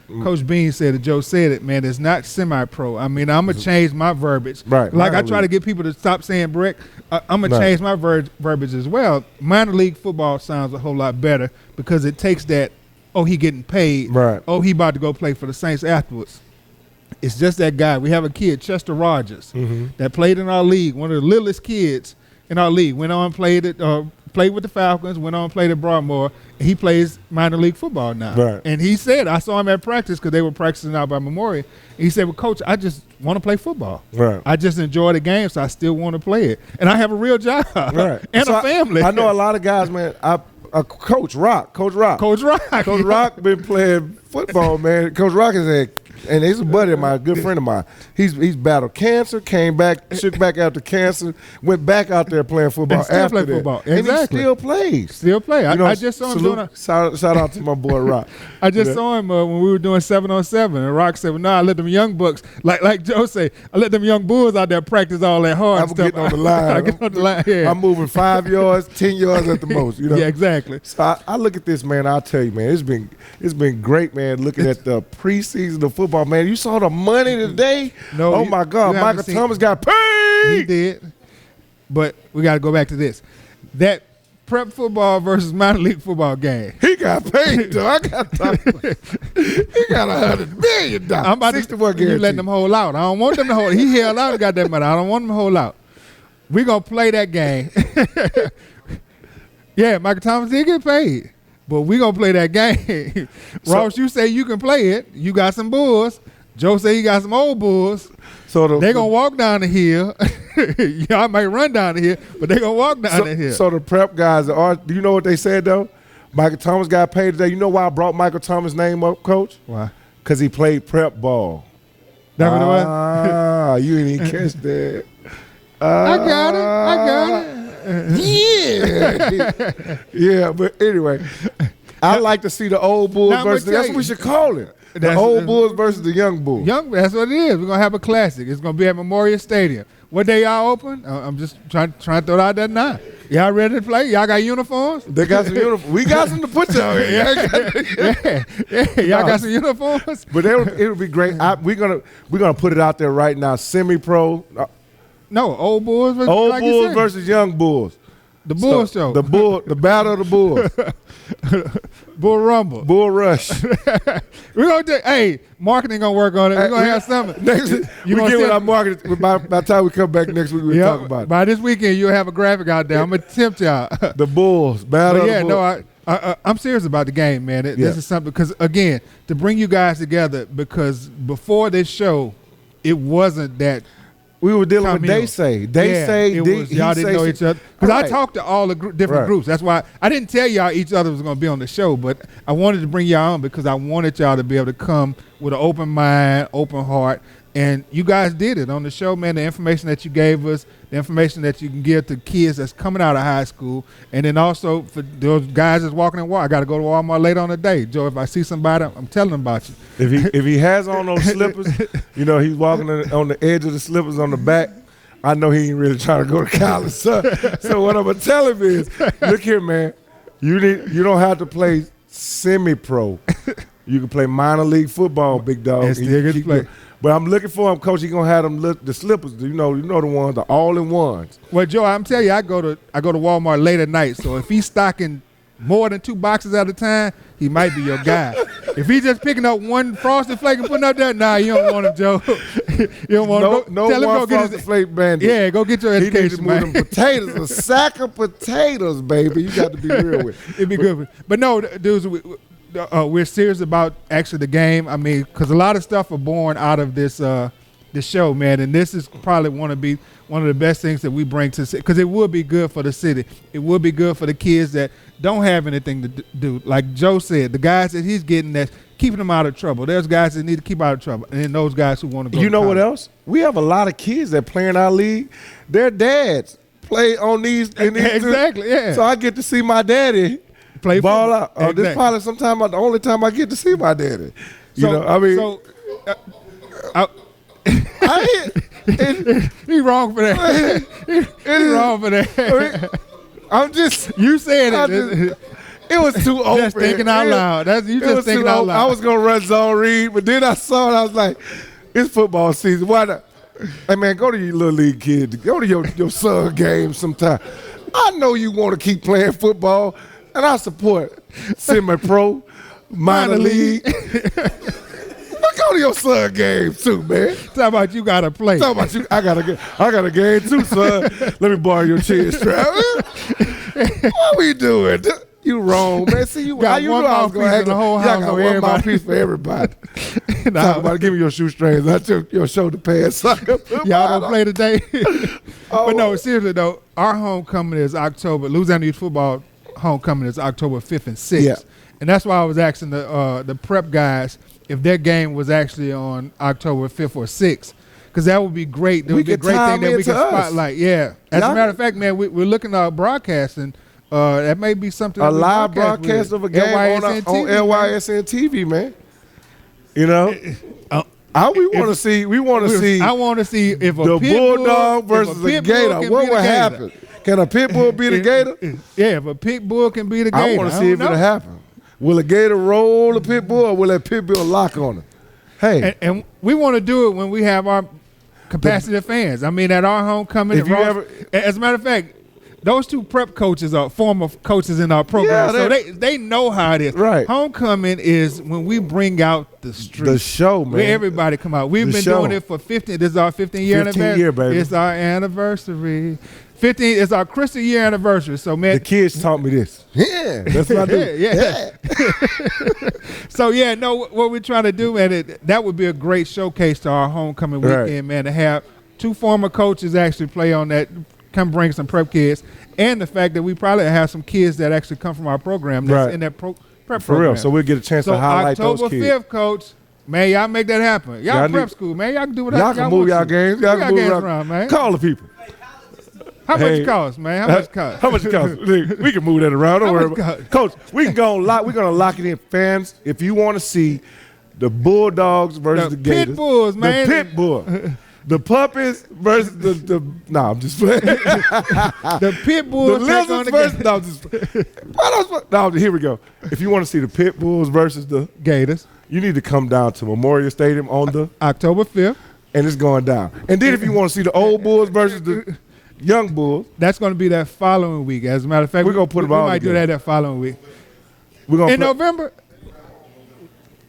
Coach Bean said it, Joe said it, man, it's not semi-pro. I mean, I'm going to change my verbiage. Right. Like I Minor try to league. get people to stop saying Breck. I'm going Right. to change my verbiage as well. Minor league football sounds a whole lot better because it takes that, oh, he getting paid. Right. Oh, he about to go play for the Saints afterwards. It's just that guy. We have a kid, Chester Rogers, that played in our league, one of the littlest kids in our league. Went on, played with the Falcons, went on, played at Broadmoor. He plays minor league football now. Right. And he said, I saw him at practice because they were practicing out by Memorial. He said, well, Coach, I just want to play football. Right. I just enjoy the game, so I still want to play it. And I have a real job Right. and So a family. I know a lot of guys, man. Coach Rock. Coach Rock. Coach Rock been playing football, man. Coach Rock is and he's a buddy of mine, a good friend of mine. He's battled cancer, came back, shook back after cancer, went back out there playing football And still after play that. football. And he Exactly. still plays. Still play. You know, I just saw him doing a shout out to my boy Rock. I just You know? saw him when we were doing 7-on-7, and Rock said, "Well, no, I let them young bucks, like Joe say, I let them young bulls out there practice all that hard I'm stuff." getting on the line. I get on the line. Yeah, I'm moving 5 yards, 10 yards at the most. You know? yeah, exactly. So I look at this, man. I'll tell you, man. It's been great, man. Looking at the preseason of football, man. You saw the money today. No, oh you- my God, you haven't Michael seen- Thomas got He paid. did, but we got to go back to this. That prep football versus minor league football game. He got paid. Though. I got he got $100 million. I'm about 61 to you guarantee. letting them hold out. I don't want them to hold. He held out and got that money. I don't want them to hold out. We gonna play that game. Yeah, Michael Thomas did get paid, but we gonna play that game. Ross, you say you can play it. You got some bulls. Joe say he got some old bulls. So They gonna walk down the hill. Y'all might run down the hill, but they gonna walk down the hill. So the prep guys do you know what they said though? Michael Thomas got paid today. You know why I brought Michael Thomas' name up, Coach? Why? Because he played prep ball. That what it was? Ah, you didn't even catch that. I got it. Yeah. Yeah, but anyway, I like to see the old Bulls Now, I'ma versus. tell That's you. what we should call it. The That's- old Bulls versus the young Bulls. Young, that's what it is. We're gonna have a classic. It's gonna be at Memorial Stadium. What day y'all open? I'm just trying to throw it out there now. Y'all ready to play? Y'all got uniforms? They got some uniforms. We got some to put y'all in. Y'all got some uniforms? But it'll be great. We're gonna put it out there right now. Semi-pro. No, old bulls versus Old like you Bulls said. versus young Bulls. The bull show. The battle of the Bulls. Bull Rumble. Bull Rush. We're gonna do. Hey, marketing gonna work on it. We're gonna have something. Next, we get with our marketing. By the time we come back next week, we'll talk about it. By this weekend, you'll have a graphic out there. I'm gonna tempt y'all. The Bulls battle. But yeah, of the Bulls. no, I'm serious about the game, man. This is something because again, to bring you guys together because before this show, it wasn't that. We were dealing with communal. they say y'all didn't know each other because I talked to all the different groups. That's why I didn't tell y'all each other was going to be on the show, but I wanted to bring y'all on because I wanted y'all to be able to come with an open mind, open heart, and you guys did it on the show, man. The information that you gave us, the information that you can give to kids that's coming out of high school, and then also for those guys that's walking in Walmart. I got to go to Walmart later on the day, Joe. If I see somebody, I'm telling them about you. If he has on those slippers, he's walking on the edge of the slippers on the back. I know he ain't really trying to go to college. So what I'm gonna tell him is, look here, man. You don't have to play semi-pro. You can play minor league football, big dog. And still get to play. But I'm looking for him, Coach. He's gonna have them the slippers. You know the ones, the all-in-ones. Well, Joe, I'm telling you, I go to Walmart late at night. So if he's stocking more than 2 boxes at a time, he might be your guy. If he's just picking up one Frosted Flake and putting up that, nah, you don't want him, Joe. You don't want him. No tell him one go get Frosted Flake bandit. Yeah, go get your He needs education, to move man. them potatoes, a sack of potatoes, baby. You got to be real with it. It'd be good. But no, dudes, we're serious about actually the game. I mean, because a lot of stuff are born out of this show, man, and this is probably one of the best things that we bring to because it would be good for the city. It would be good for the kids that don't have anything to do. Like Joe said, the guys that he's getting that's keeping them out of trouble. There's guys that need to keep out of trouble, and then those guys who want to go. You know to what college. else? We have a lot of kids that play in our league. Their dads play on these. Exactly, yeah. So I get to see my daddy play ball football. out. This Exactly. probably the only time I get to see my daddy. He's wrong for that. He's wrong for that. I'm just. You said it. It was too open. Just thinking out loud. You just thinking out loud. I was gonna run zone read, but then I saw it. I was like, "It's football season. Why not?" Hey man, go to your little league kid. Go to your son game sometime. I know you want to keep playing football, and I support semi-pro, minor league. But go to your son game too, man. Talk about you gotta play. Talk about you. I got a game too, son. Let me borrow your chin strap. What we doing? You wrong, man. See, you got you one know I was mouthpiece in the whole house got on one everybody. mouthpiece for everybody. Talk about give me your shoestrings, not your shoulder pads. Y'all don't play today. But no, seriously though, our homecoming is October. Louisiana Youth Football homecoming is October 5th and 6th. Yeah. And that's why I was asking the prep guys if their game was actually on October 5th or 6th. Because that would be great. That would be a great thing that we can spotlight. Yeah. As a matter of fact, man, we're looking at broadcasting. That may be something. A live broadcast of a game on LYSN TV, man. You know, we want to see. I want to see if the bulldog versus a gator. What would happen? Can a pit bull beat a gator? Yeah, if a pit bull can beat a gator, I want to see if it'll happen. Will a gator roll a pit bull, or will that pit bull lock on it? Hey, and we want to do it when we have our capacity of fans. I mean, at our homecoming. As a matter of fact, those two prep coaches are former coaches in our program, so they know how it is. Right. Homecoming is when we bring out the street. The show, man. Where everybody come out. We've been doing it for 15. This is our 15-year anniversary. 15 year, baby. It's our anniversary. 15 is our Christian year anniversary. So, man. The kids taught me this. Yeah, that's what I do. Yeah. So, yeah, no, what we're trying to do, man, that would be a great showcase to our homecoming weekend, man, to have two former coaches actually play on that, come bring some prep kids, and the fact that we probably have some kids that actually come from our program that's in that prep program. For real, so we'll get a chance to highlight those kids. October 5th, Coach, man, y'all make that happen. Y'all prep school, man. Y'all can do whatever y'all can move y'all games. Y'all can move around, man. Call the people. How much it cost, man? How much it cost? How much it cost? We can move that around. Don't worry about it. Coach, we're going to lock it in. Fans, if you want to see the Bulldogs versus the Gators. Pit Bulls, man. The Pit Bull. The puppies versus the nah, I'm just playing. The pit bulls The take on lizards the versus no, I'm just no, here we go. If you want to see the pit bulls versus the Gators. you need to come down to Memorial Stadium on the October 5th. and it's going down. And then if you want to see the old bulls versus the young bulls, That's going to be that following week. As a matter of fact, We're gonna put them we all might do together. that following week. we're gonna In November.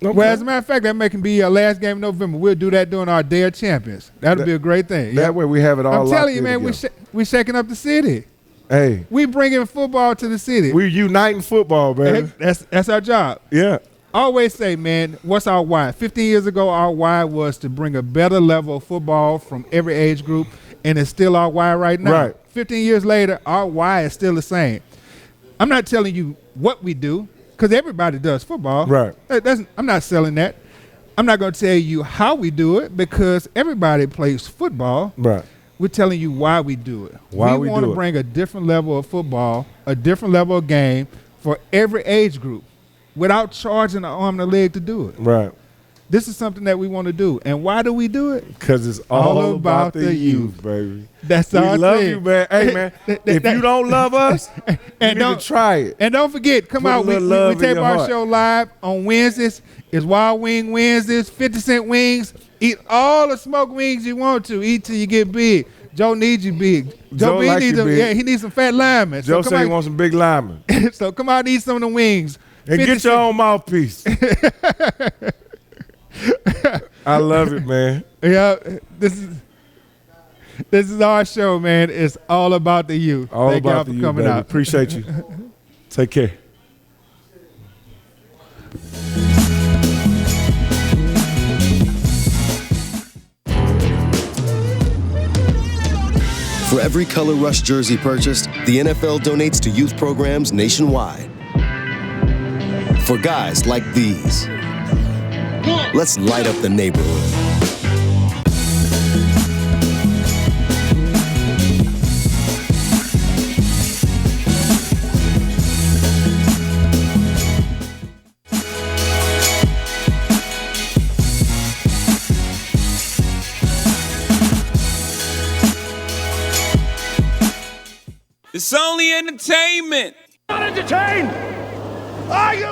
Okay. Well, as a matter of fact, that may can be our last game in November. We'll do that during our Day of Champions. That'll be a great thing. that way we have it all. I'm locked telling you, in man, together. we shaking up the city. Hey, We bringing football to the city. we're uniting football, man. That's our job. Yeah. I always say, man, what's our why? 15 years ago, our why was to bring a better level of football from every age group, and it's still our why right now. Right. 15 years later, our why is still the same. I'm not telling you what we do, because everybody does football. Right. I'm not selling that. I'm not going to tell you how we do it, because everybody plays football. Right. We're telling you why we do it. Why we want do to it. bring a different level of football, a different level of game for every age group without charging an arm and a leg to do it. Right. This is something that we want to do. And why do we do it? Because it's all about the youth, baby. That's We our love thing. you, man. Hey, man, if you don't love us, you need to try it. And don't forget, come Put a out. We little love in tape your our heart. show live on Wednesdays. It's Wild Wing Wednesdays, 50-cent wings. Eat all the smoked wings you want to. Eat till you get big. Joe needs you big. Joe B like needs you them. big. Yeah, he needs some fat linemen. Joe so said he come wants some big linemen. out, so come out and eat some of the wings. And get your own mouthpiece. I love it, man. Yeah, this is our show, man. It's all about the youth. All Thank y'all about for the youth, coming baby. out. Appreciate you. Take care. For every Color Rush jersey purchased, the NFL donates to youth programs nationwide. For guys like these, let's light up the neighborhood. It's only entertainment. Not entertained. Are you